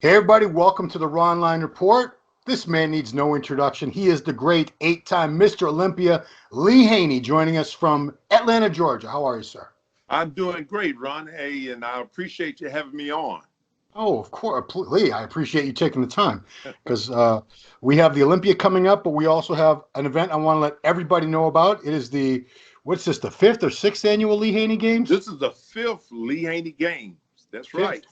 Hey everybody, welcome to the Ron Line Report. This man needs no introduction. He is the great 8-time Mr. Olympia Lee Haney, joining us from Atlanta, Georgia. How are you, sir? I'm doing great, Ron. Hey, and I appreciate you having me on. Oh, of course, Lee. I appreciate you taking the time because we have the Olympia coming up, but we also have an event I want to let everybody know about. It is what's this, the 5th or 6th annual Lee Haney Games? This is the 5th Lee Haney Games. That's right.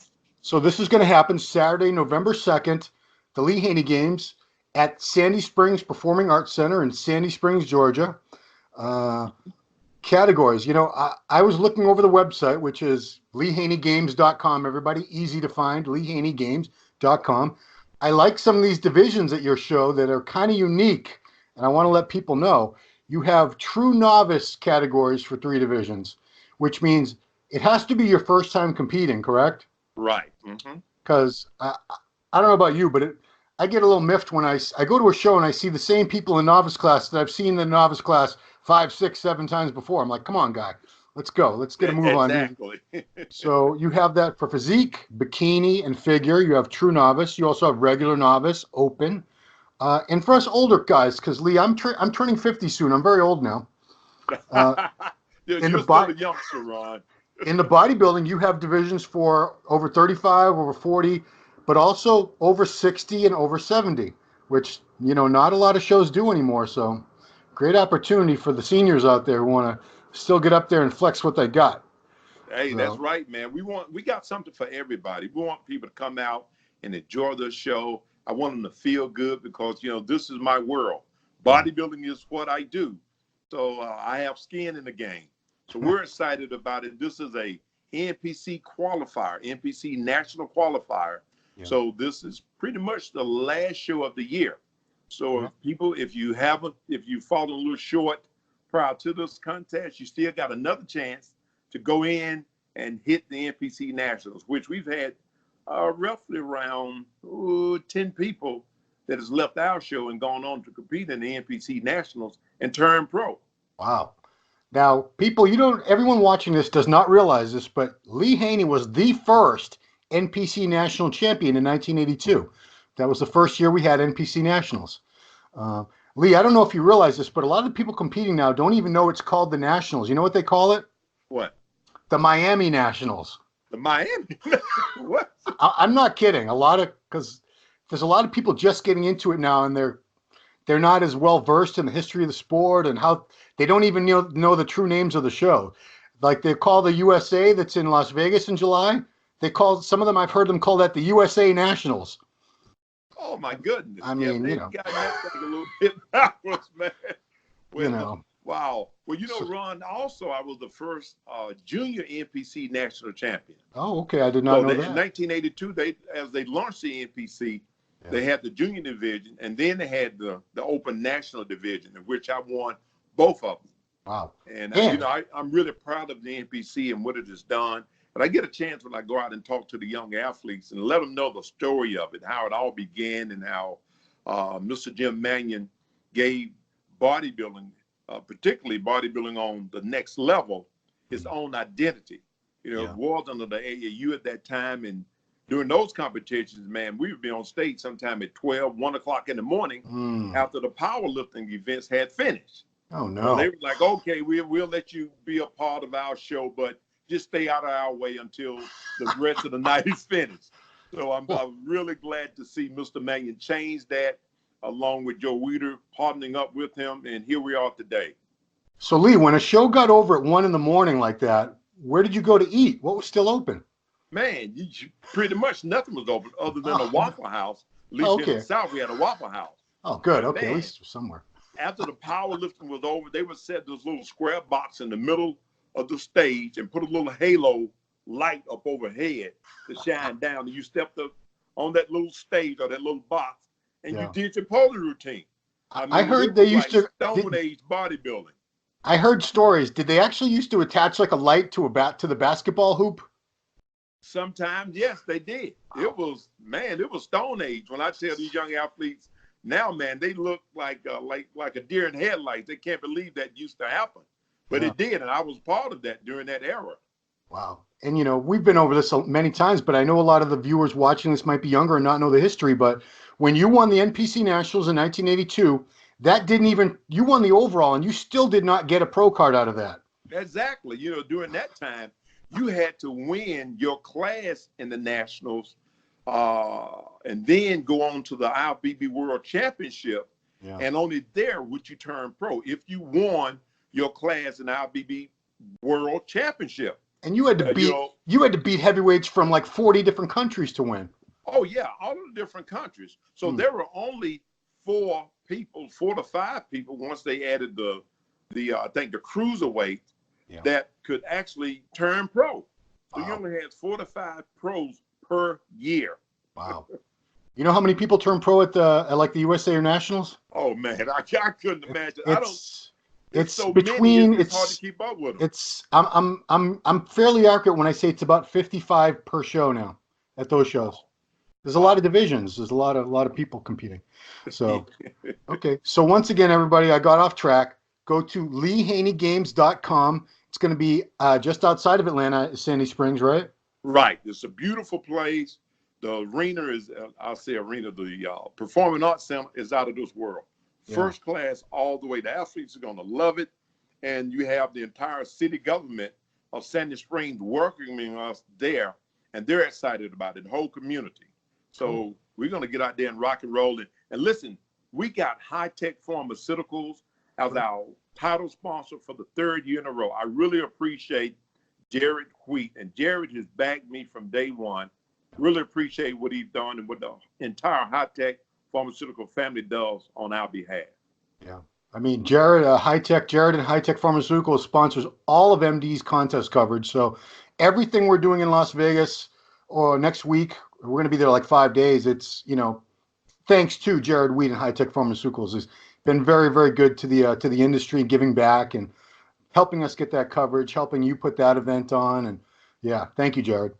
So this is going to happen Saturday, November 2nd, the Lee Haney Games at Sandy Springs Performing Arts Center in Sandy Springs, Georgia. Categories. I was looking over the website, which is LeeHaneyGames.com. Everybody, easy to find, LeeHaneyGames.com. I like some of these divisions at your show that are kind of unique, and I want to let people know. You have true novice categories for 3 divisions, which means it has to be your first time competing, correct? Right. Because I don't know about you, but I get a little miffed when I go to a show and I see the same people in novice class that I've seen in the novice class 5, 6, 7 times before. I'm like, come on, guy, let's go. Let's get a move on. Exactly. So you have that for physique, bikini, and figure. You have true novice. You also have regular novice, open. And for us older guys, because Lee, I'm turning 50 soon. I'm very old now. You're still a youngster, Ron. In the bodybuilding, you have divisions for over 35, over 40, but also over 60 and over 70, which, not a lot of shows do anymore. So great opportunity for the seniors out there who want to still get up there and flex what they got. Hey, that's right, man. We got something for everybody. We want people to come out and enjoy the show. I want them to feel good because, this is my world. Bodybuilding is what I do. So I have skin in the game. So we're excited about it. This is a NPC qualifier, NPC national qualifier. Yeah. So this is pretty much the last show of the year. So if you've fallen a little short prior to this contest, you still got another chance to go in and hit the NPC Nationals, which we've had roughly around 10 people that has left our show and gone on to compete in the NPC Nationals and turn pro. Wow. Now, people, everyone watching this does not realize this, but Lee Haney was the first NPC National Champion in 1982. That was the first year we had NPC Nationals. Lee, I don't know if you realize this, but a lot of the people competing now don't even know it's called the Nationals. You know what they call it? What? The Miami Nationals. The Miami? What? I'm not kidding. Because there's a lot of people just getting into it now, and they're not as well versed in the history of the sport and how they don't even know the true names of the show. Like they call the USA that's in Las Vegas in July. Some of them, I've heard them call that the USA Nationals. Oh my goodness! I mean, they've got that thing a little bit backwards, man. Well, wow. Well, Ron. Also, I was the first junior NPC national champion. Oh, okay. I did not know that. In 1982, as they launched the NPC, they had the junior division, and then they had the open national division, in which I won both of them. Wow. And I'm really proud of the NPC and what it has done. But I get a chance when I go out and talk to the young athletes and let them know the story of it, how it all began, and how Mr. Jim Mannion gave bodybuilding, particularly bodybuilding on the next level, his own identity. It was under the AAU at that time, and during those competitions, man, we would be on stage sometime at 1 o'clock in the morning after the powerlifting events had finished. Oh, no. So they were like, okay, we'll let you be a part of our show, but just stay out of our way until the rest of the night is finished. So I'm really glad to see Mr. Mannion change that, along with Joe Weider partnering up with him, and here we are today. So, Lee, when a show got over at 1 in the morning like that, where did you go to eat? What was still open? Man, pretty much nothing was open other than a Waffle House. At least in the South, we had a Waffle House. Oh, good. Okay, at least it was somewhere. After the powerlifting was over, they would set this little square box in the middle of the stage and put a little halo light up overhead to shine down. And you stepped up on that little stage or that little box, and you did your posing routine. I heard they used to Stone Age bodybuilding. I heard stories. Did they actually used to attach like a light to the basketball hoop? Sometimes, yes, they did. It was Stone Age. When I tell these young athletes now, man, they look like a deer in headlights. They can't believe that used to happen. But it did, and I was part of that during that era. Wow. And we've been over this many times, but I know a lot of the viewers watching this might be younger and not know the history. But when you won the NPC Nationals in 1982, that didn't even, you won the overall and you still did not get a pro card out of that. Exactly. During that time, you had to win your class in the nationals, and then go on to the IFBB World Championship, Yeah. and only there would you turn pro if you won your class in IFBB World Championship. And you had to You beat, know, you had to beat heavyweights from like 40 different countries to win. oh yeah, all of the different countries. So Hmm. there were only 4 to 5 people once they added the I think the cruiserweight, Yeah. that could actually turn pro. So you Wow. only had 4 to 5 pros per year. Wow. You know how many people turn pro at like the USA or Nationals? Oh man, I couldn't imagine. I don't. It's It's it's so many. between It's hard to keep up with them. I'm fairly accurate when I say it's about 55 per show now at those shows. Wow. There's a lot Wow. of divisions. There's a lot of people competing. So okay. So once again, everybody, I got off track. Go to LeeHaneyGames.com. It's going to be just outside of Atlanta, Sandy Springs, right? Right. It's a beautiful place. The arena is, I'll say arena, the Performing Arts Center is out of this world. Yeah. First class all the way. The athletes are going to love it. And you have the entire city government of Sandy Springs welcoming us there. And they're excited about it, the whole community. So Cool. we're going to get out there and rock and roll. And listen, we got High Tech Pharmaceuticals as our title sponsor for the 3rd year in a row. I really appreciate Jared Wheat. And Jared has backed me from day one. Really appreciate what he's done and what the entire High Tech Pharmaceutical family does on our behalf. Yeah. I mean, Jared and High Tech Pharmaceuticals sponsors all of MD's contest coverage. So everything we're doing in Las Vegas or next week, we're going to be there like 5 days. It's, thanks to Jared Weed and High Tech Pharmaceuticals. Has been very, very good to the industry, giving back and helping us get that coverage, helping you put that event on. And yeah, thank you, Jared.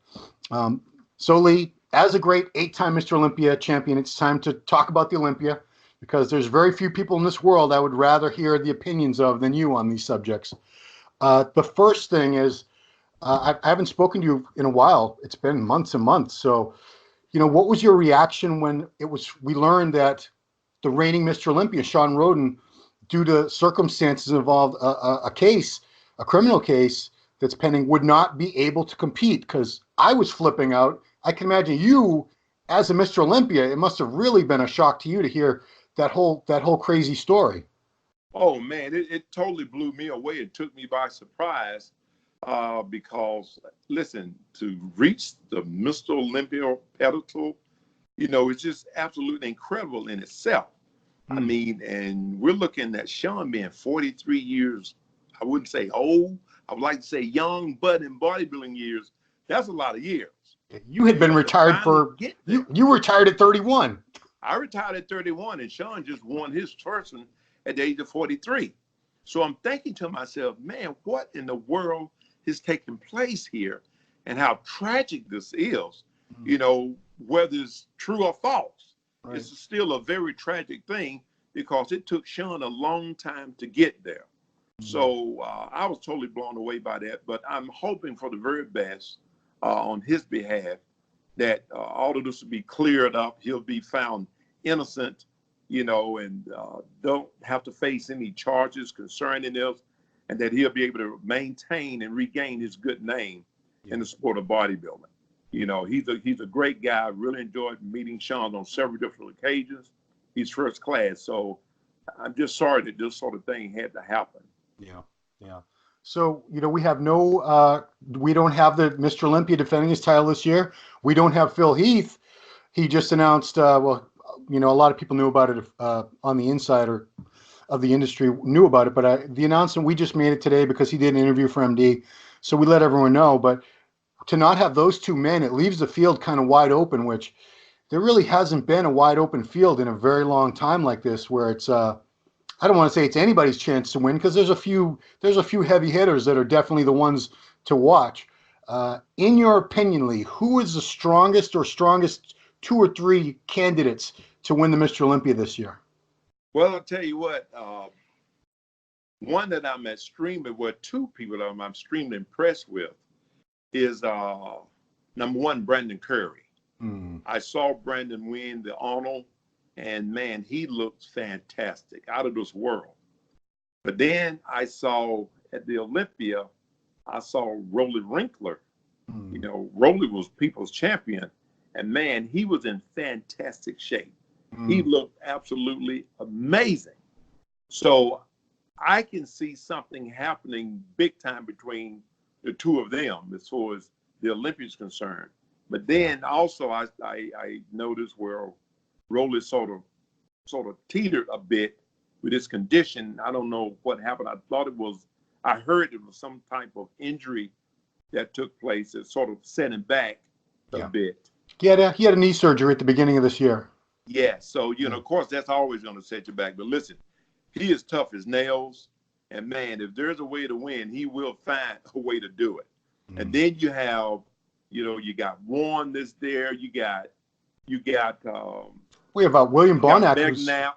So Lee, as a great 8-time Mr. Olympia champion, it's time to talk about the Olympia, because there's very few people in this world I would rather hear the opinions of than you on these subjects. The first thing is, I haven't spoken to you in a while. It's been months and months. So, what was your reaction when we learned that the reigning Mr. Olympia, Shawn Rhoden, due to circumstances involved, a criminal case that's pending, would not be able to compete? Because I was flipping out. I can imagine you, as a Mr. Olympia, it must have really been a shock to you to hear that whole crazy story. Oh man, it totally blew me away. It took me by surprise, because listen, to reach the Mr. Olympia pedestal, it's just absolutely incredible in itself. I mean, and we're looking at Shawn being 43 years. I wouldn't say old. I would like to say young, but in bodybuilding years, that's a lot of years. You had been To retired finally for get there. you retired at 31. I retired at 31, and Shawn just won his first one at the age of 43. So I'm thinking to myself, man, what in the world is taking place here, and how tragic this is, whether it's true or false. Right. It's still a very tragic thing, because it took Shawn a long time to get there. So I was totally blown away by that, but I'm hoping for the very best on his behalf, that all of this will be cleared up. He'll be found innocent, and don't have to face any charges concerning this, and that he'll be able to maintain and regain his good name in the sport of bodybuilding. He's a great guy. I really enjoyed meeting Shawn on several different occasions. He's first class. So I'm just sorry that this sort of thing had to happen. Yeah, yeah. So, we have we don't have the Mr. Olympia defending his title this year. We don't have Phil Heath. He just announced, a lot of people knew about it on the insider of the industry knew about it, but the announcement, we just made it today because he did an interview for MD. So we let everyone know, but to not have those two men, it leaves the field kind of wide open, which there really hasn't been a wide open field in a very long time like this, where it's, I don't want to say it's anybody's chance to win, because there's a few heavy hitters that are definitely the ones to watch. In your opinion, Lee, who is the strongest 2 or 3 candidates to win the Mr. Olympia this year? Well, I'll tell you what, one that I'm two people that I'm extremely impressed with is number one, Brendon Curry. Mm. I saw Brendon win the Arnold, and man, he looks fantastic, out of this world. But then I saw at the Olympia, I saw Rolly Winkler. You know, Rolly was people's champion, and man, he was in fantastic shape. He looked absolutely amazing. So I can see something happening big time between the two of them as far as the Olympics concerned. But then also I noticed where Rolly sort of teetered a bit with his condition. I don't know what happened. I heard it was some type of injury that took place that sort of set him back a bit. He had a knee surgery at the beginning of this year. Yeah, so, you know, of course, that's always going to set you back. But listen, he is tough as nails. And, man, if there's a way to win, he will find a way to do it. And then you have, you know, you got Warren that's there. You got we have William Banach.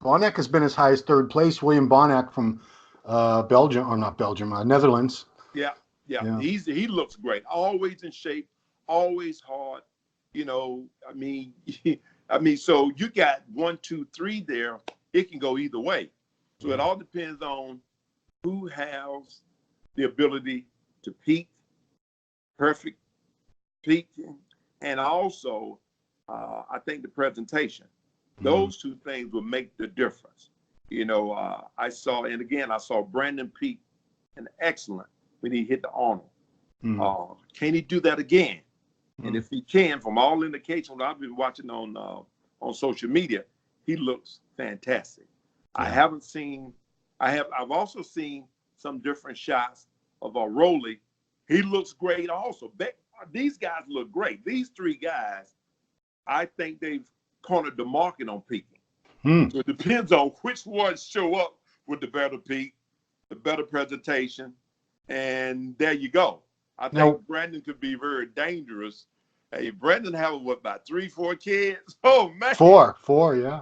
Banach has been as high as third place. William Banach from Netherlands. Yeah. He looks great. Always in shape, always hard. You know, I mean, so you got 1, 2, 3 there. It can go either way. So it all depends on who has the ability to peak, perfect peaking, and also I think the presentation. Those two things will make the difference. You know, I saw Brendon peak and excellent when he hit the Arnold. Can he do that again? And if he can, from all indications I've been watching on social media, he looks fantastic. Yeah. I've also seen some different shots of Rolly. He looks great also. These guys look great. These three guys, I think they've cornered the market on peaking. So it depends on which ones show up with the better peak, the better presentation, and there you go. I think Brendon could be very dangerous. Hey, Brendon have about 3, 4 kids. Oh man, four, yeah.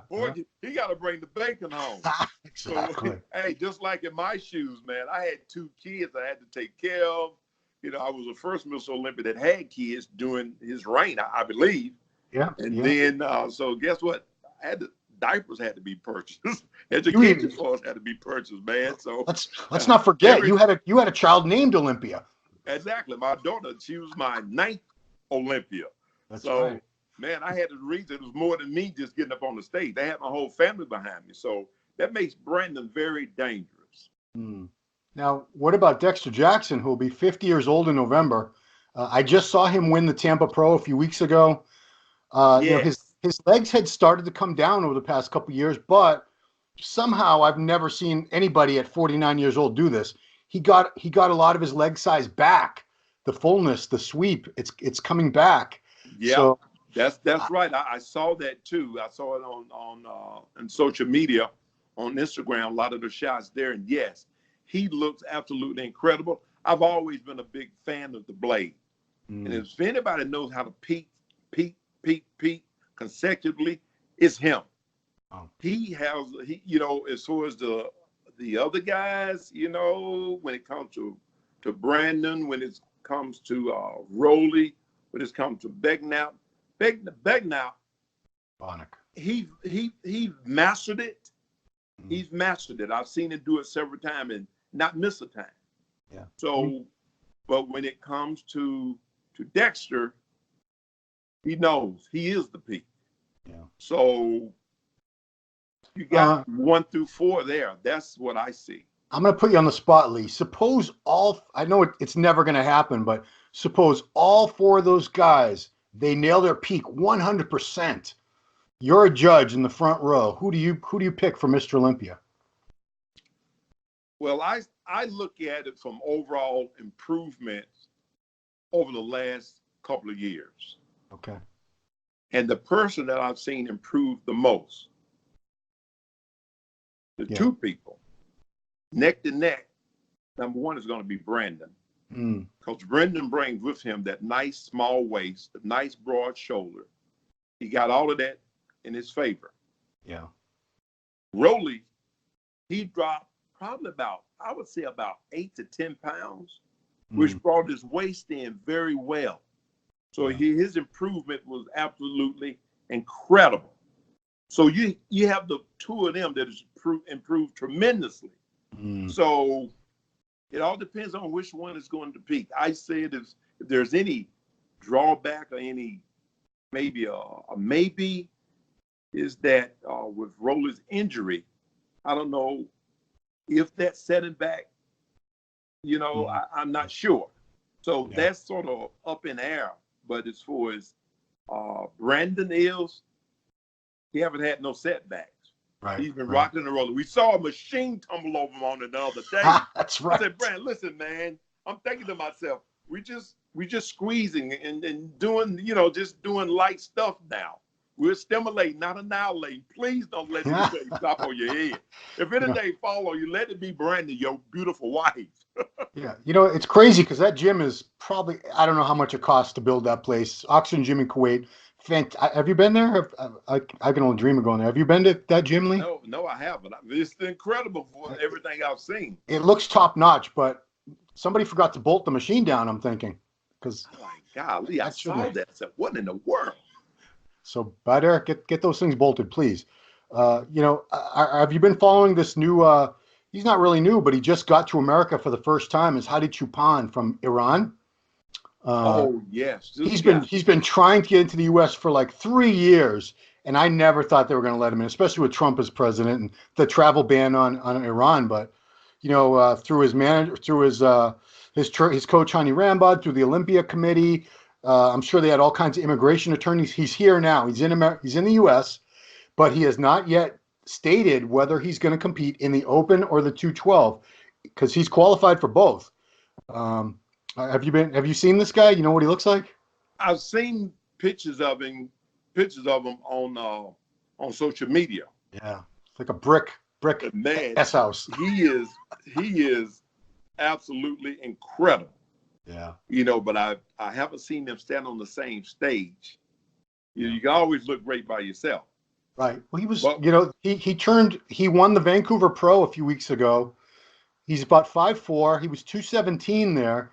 He got to bring the bacon home. Exactly. So, hey, just like in my shoes, man, I had 2 kids I had to take care of. You know, I was the first Mr. Olympia that had kids during his reign, I believe. Yeah. And then, so guess what? Diapers had to be purchased. Education for us had to be purchased, man. So let's not forget you had a child named Olympia. Exactly. My daughter, she was my 9th Olympia. That's right. Man, I had to reason it was more than me just getting up on the stage. They had my whole family behind me. So that makes Brendon very dangerous. Now, what about Dexter Jackson, who will be 50 years old in November? I just saw him win the Tampa Pro a few weeks ago. You know, his legs had started to come down over the past couple of years, but somehow I've never seen anybody at 49 years old do this. He got a lot of his leg size back, the fullness, the sweep. It's coming back. Yeah, so, that's right. I saw that too. I saw it on social media, on Instagram. A lot of the shots there, and yes, he looks absolutely incredible. I've always been a big fan of the blade, and if anybody knows how to peak consecutively, it's him. He you know, as far as the other guys, you know, when it comes to Brendon, when it comes to Rolly, when it comes to Banach, he mastered it. He's mastered it. I've seen him do it several times and not miss a time. Yeah. So, but when it comes to Dexter, he knows he is the peak. Yeah. So you got 1 through 4 there. That's what I see. I'm going to put you on the spot, Lee. Suppose I know it's never going to happen, but suppose all 4 of those guys, they nail their peak 100%. You're a judge in the front row. Who do you pick for Mr. Olympia? Well, I look at it from overall improvement over the last couple of years. Okay. And the person that I've seen improve the most, the 2 people, neck to neck, number 1 is going to be Brendon. Because Brendon brings with him that nice small waist, the nice broad shoulder. He got all of that in his favor. Yeah. Rolly, he dropped probably about 8 to 10 pounds. which brought his waist in very well. So his improvement was absolutely incredible. So you have the two of them that has improved tremendously. So it all depends on which one is going to peak. I said if there's any drawback or any maybe is that with Roller's injury, I don't know if that's setting back. I'm not sure. So that's sort of up in air. But as far as Brendon he haven't had no setbacks. Right. He's been rocking and rolling. We saw a machine tumble over him on it the other day. That's right. I said, Brandon, listen, man, I'm thinking to myself, we just squeezing and doing, just doing light stuff now. We're stimulating, not annihilating. Please don't let anything stop on your head. If anything fall on you, let it be Brandon, your beautiful wife. Yeah, it's crazy because that gym is probably, I don't know how much it costs to build that place. Oxygen Gym in Kuwait. Have you been there? I can only dream of going there. Have you been to that gym, Lee? No, I haven't. It's incredible for everything I've seen. It looks top notch, but somebody forgot to bolt the machine down, I'm thinking. Because oh my golly, I saw that. I said, what in the world? So, Bader, get those things bolted, please. Have you been following this new? He's not really new, but he just got to America for the first time. Is Hadi Choopan from Iran? Oh yes, he's been trying to get into the U.S. for like 3 years, and I never thought they were going to let him in, especially with Trump as president and the travel ban on Iran. But through his manager, through his coach Hani Rambod, through the Olympia committee. I'm sure they had all kinds of immigration attorneys. He's here now. He's in the U.S., but he has not yet stated whether he's going to compete in the Open or the 212 because he's qualified for both. Have you seen this guy? You know what he looks like? I've seen pictures of him on social media. Yeah, it's like a brick man, S house. He is absolutely incredible. Yeah. But I haven't seen them stand on the same stage. You can always look great by yourself. Right. Well, he was, he won the Vancouver Pro a few weeks ago. He's about 5'4". He was 217 there.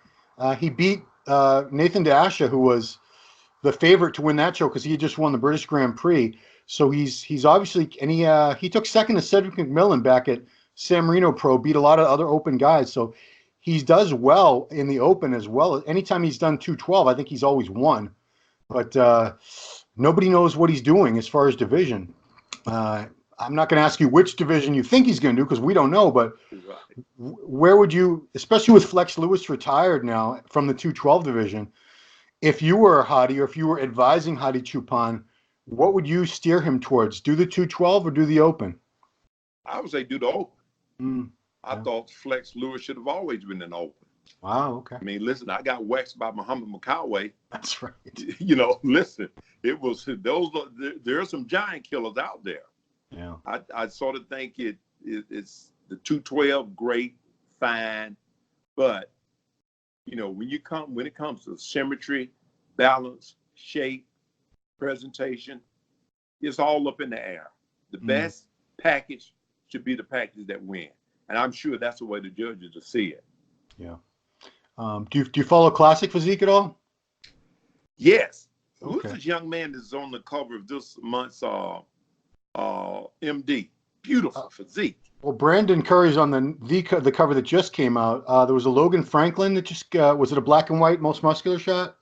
He beat Nathan D'Asha, who was the favorite to win that show because he had just won the British Grand Prix. So he's obviously, and he took second to Cedric McMillan back at San Marino Pro, beat a lot of other Open guys. So he does well in the Open as well. Anytime he's done 212, I think he's always won. But nobody knows what he's doing as far as division. I'm not going to ask you which division you think he's going to do because we don't know. But where would you, especially with Flex Lewis retired now from the 212 division, if you were Hadi or if you were advising Hadi Choopan, what would you steer him towards? Do the 212 or do the Open? I would say do the Open. I thought Flex Lewis should have always been an Open. Wow, okay. I mean, listen, I got waxed by Muhammad Makawe. That's right. Listen, it was there are some giant killers out there. Yeah. I sort of think it's the 212 great, fine, but when it comes to symmetry, balance, shape, presentation, it's all up in the air. The best package should be the package that wins. And I'm sure that's the way the judges will see it. Yeah. Do you follow classic physique at all? Yes. Okay. Who's this young man that's on the cover of this month's MD? Beautiful physique. Well, Brendon Curry's on the cover that just came out. There was a Logan Franklin that just was it a black and white most muscular shot?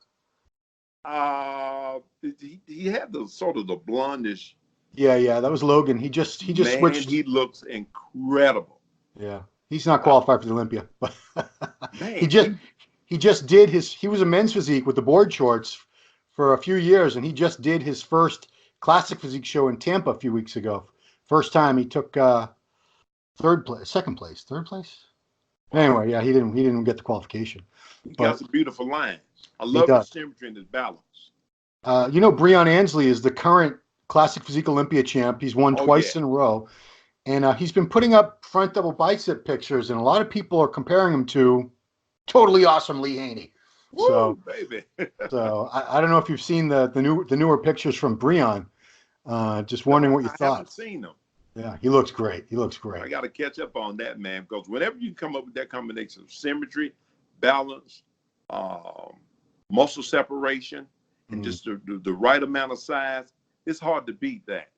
He had the sort of the blondish. Yeah, that was Logan. He just switched. He looks incredible. Yeah, he's not qualified for the Olympia, but man, he just did he was a men's physique with the board shorts for a few years, and he just did his first classic physique show in Tampa a few weeks ago. First time he took third place. Anyway, yeah, he didn't get the qualification. He got some beautiful lines. I love his symmetry and his balance. Breon Ansley is the current classic physique Olympia champ. He's won twice in a row. And he's been putting up front double bicep pictures, and a lot of people are comparing him to totally awesome Lee Haney. Woo, so, baby. So I don't know if you've seen the newer pictures from Breon. Just wondering what you thought. I haven't seen them. Yeah, he looks great. I got to catch up on that, man, because whenever you come up with that combination of symmetry, balance, muscle separation, and just the right amount of size. It's hard to beat that.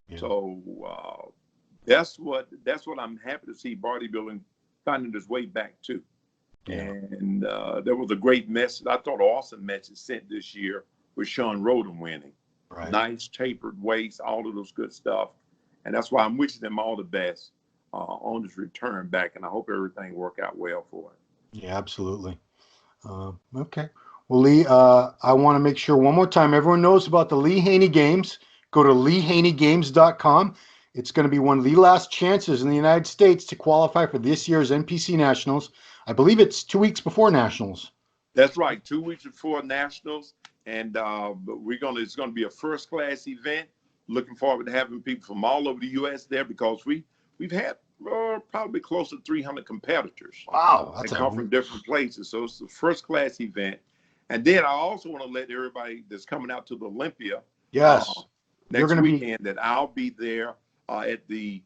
Yeah. So that's what I'm happy to see bodybuilding finding its way back to. Yeah. And there was a great message. I thought an awesome message sent this year with Shawn Rhoden winning. Right. Nice tapered waist, all of those good stuff. And that's why I'm wishing them all the best on this return back. And I hope everything work out well for it. Yeah, absolutely. Okay. Well, Lee, I want to make sure one more time everyone knows about the Lee Haney Games. Go to LeeHaneyGames.com. It's going to be one of the last chances in the United States to qualify for this year's NPC Nationals. I believe it's 2 weeks before Nationals. That's right, 2 weeks before Nationals, and it's going to be a first-class event. Looking forward to having people from all over the U.S. there because we've had probably close to 300 competitors. Wow, that come from different places. So it's a first-class event, and then I also want to let everybody that's coming out to the Olympia, next weekend, that I'll be there at the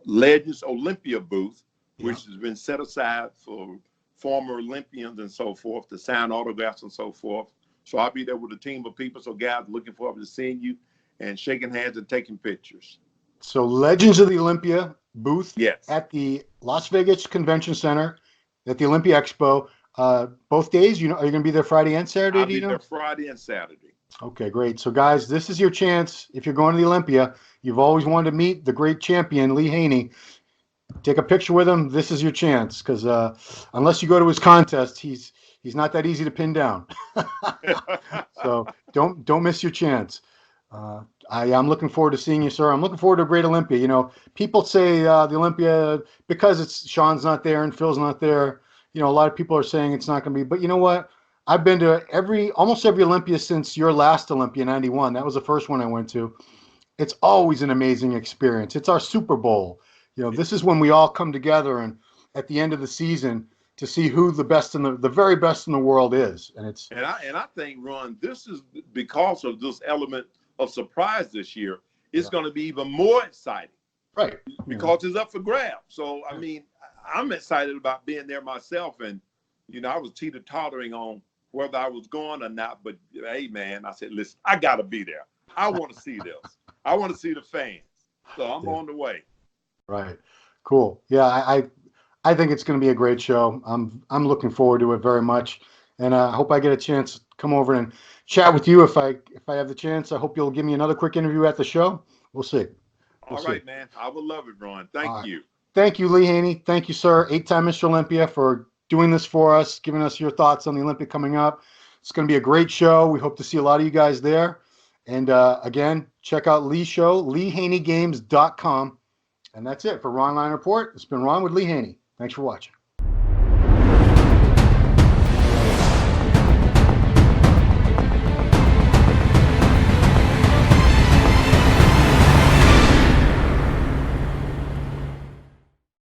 Legends Olympia booth, which has been set aside for former Olympians and so forth to sign autographs and so forth. So I'll be there with a team of people. So guys, looking forward to seeing you and shaking hands and taking pictures. So Legends of the Olympia booth at the Las Vegas Convention Center at the Olympia Expo. Both days, are you going to be there Friday and Saturday? I'll be there Friday and Saturday. Okay, great. So guys, this is your chance. If you're going to the Olympia, you've always wanted to meet the great champion, Lee Haney. Take a picture with him. This is your chance because unless you go to his contest, he's not that easy to pin down. So don't miss your chance. I'm looking forward to seeing you, sir. I'm looking forward to a great Olympia. People say the Olympia, because it's Shawn's not there and Phil's not there, a lot of people are saying it's not going to be. But you know what? I've been to almost every Olympia since your last Olympia, 91. That was the first one I went to. It's always an amazing experience. It's our Super Bowl. This is when we all come together and at the end of the season to see who the best the very best in the world is. And I think, Ron, this is because of this element of surprise this year. It's going to be even more exciting, right? Because it's up for grabs. So I mean, I'm excited about being there myself, and I was teeter-tottering on whether I was going or not. But hey, man, I said, listen, I got to be there. I want to see this. I want to see the fans. So I'm on the way. Right. Cool. Yeah, I think it's going to be a great show. I'm looking forward to it very much, and I hope I get a chance to come over and chat with you if I have the chance. I hope you'll give me another quick interview at the show. We'll see. All right, man. I would love it, Ron. Thank you. Thank you, Lee Haney. Thank you, sir. 8-time Mr. Olympia, for doing this for us, giving us your thoughts on the Olympic coming up. It's going to be a great show. We hope to see a lot of you guys there. And again, check out Lee's show, LeeHaneyGames.com. And that's it for Ron Line Report. It's been Ron with Lee Haney. Thanks for watching.